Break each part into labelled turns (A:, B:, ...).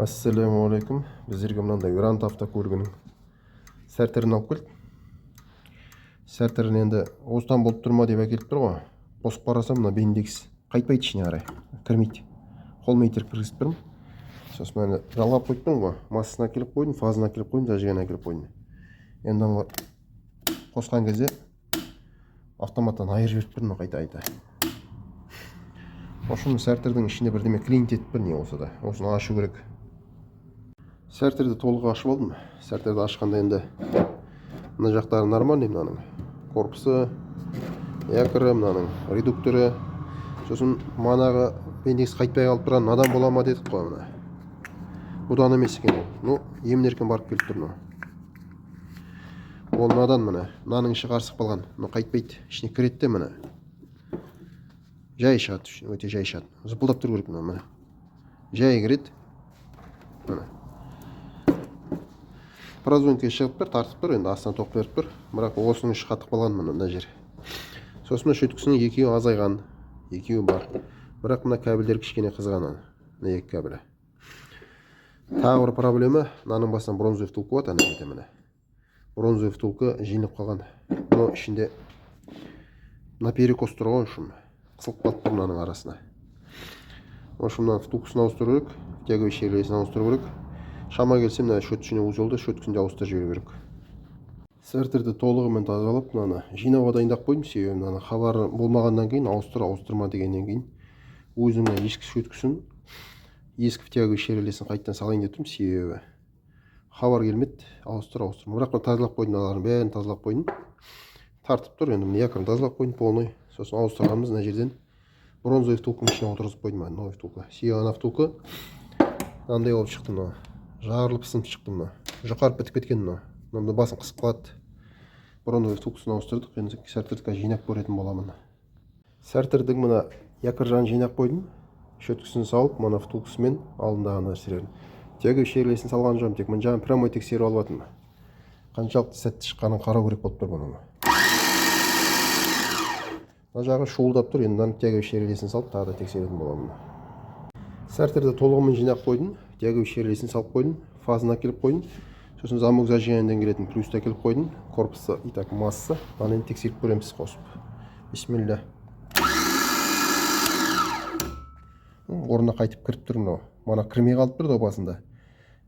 A: Ассалаумағалейкум. Біздерге мынандай Гранд автокөлігінің сәртерін алып келді. Сәртерін енді осыдан болып тұрма деп әкеліп тұр ғой. Қосып қарасам, мына бендекс қайтпайды ішіне қарай. Кірмейді. Қолмен итеріп кіргізіп тұрмын. Сосын мына жалғап қойып тұрмын ғой. Массасын әкеліп қойдым, фазын әкеліп қойдым, зажиганы әкеліп қойдым. Енді оны қосқан кезде автоматтан айырып жіберіп тұрмын қайта-қайта. Осыны сәртердің ішінде бірдеме клинит етіп бір не болса да. Осыны ашу керек. Сәртерді толық ашып алдым. Сәртерді ашқанда енді мына жақтары нормальный, мынаның корпусы, якоры, мынаның редукторы. Сосын манағы бендекс қайтпай қалып тұрған надан бола ма дедік қой мына. Бұдан емес екен ол. Ну, емін-еркін барып келіп тұр мына. Ол надан мына. Мынаның іші қарсық қалған. Ну, қайтпайды. Ішіне кіреді де мына. Жай шығады, өте жай шығады. Зыпылдап тұру керек мына. Жай кіреді. Мына. Паразонке шығып тұр, тартып тұр, енді астынан тоқ беріп тұр. Бірақ осының іші қатып қалған мына жер. Сосын шөткісінің екеуі азайған, екеуі бар. Бірақ мына кабельдер кішкене қызған, мына екі кабелі. Тағы бір проблема, мынаның басынан бронзовый втулка болады, ана жерде міне. Бронзовый втулка жиынып қалған. Мынау ішінде мына перекос тұр ғой, ұшым қысылып қалып тұр мынаның арасына. Осы мына втулкасын ауыстыру керек, тяговый шегелесін ауыстыру керек. Шама келсе, мына шөткісіне узелді, шөткісін де ауыстырып жіберу керек. Сәртерді толығымен тазалап, мынаны жинауға дайындап қойдым. Себебі мынаны хабары болмағаннан кейін ауыстырма дегеннен кейін өзімнің ескі шөткісін, ескі тяговый шегелесін қайттан салайын деп тұрмын. Себебі хабар келмеді, ауыстырма. Бірақ мен тазалап қойдым, аналардың бәрін тазалап қойдым. Тартып тұр, енді мына якорын тазалап қойдым полный. Сосын ауыстырғанымыз мына жерден бронзовый втулканың ішіне отырғызып қойдым, новый втулка. Ана втулка мынандай болып шықты, мына жарылып сынып шықты, мына жұқарып бітіп кеткен, мына басын қысып қалады. Бронзовый втулкасын ауыстырдық, енді сәртерді жинап көретін боламын. Сәртердің мына якор жағын жинап қойдым. Шөткісін салып, мына втулкасымен алдындағы нәрселерін. Тяговый шегелесін салған жоқпын, тек мына жағын прямой тексеріп алып жатырмын. Қаншалықты сәтті шыққанын қарау керек болып тұр бұның. Мына жағы шуылдап тұр, енді тяговый шегелесін салып, тағы да тексеретін боламын. Сәртерді толығымен жинап қойдым, тяговый шегелесін салып қойдым, фазын әкеліп қойдым. Сосын замок зажиганиеден келетін плюсті әкеліп қойдым. Корпусы итак масса. Аны енді тексеріп көреміз қосып. Бисмилля. Орнына қайтып кіріп тұр мынау. Мана кірмей қалып тұрды басында.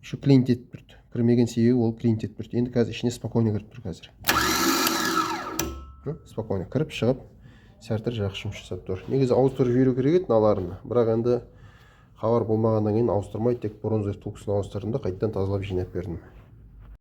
A: Еще клинит етіп тұрды. Кірмеген себебі ол клинит етіп тұрды. Енді қазір ішіне спокойно кіріп тұр қазір. Спокойно кіріп шығып, сәртер жақсы жұмыс жасап тұр. Негізі ауыстырып жіберу керек еді мыналарын. Бірақ енді хабар болмағаннан кейін ауыстырмай, тек бронзовый втулкасын ауыстырдым да қайттан тазалап жинап бердім.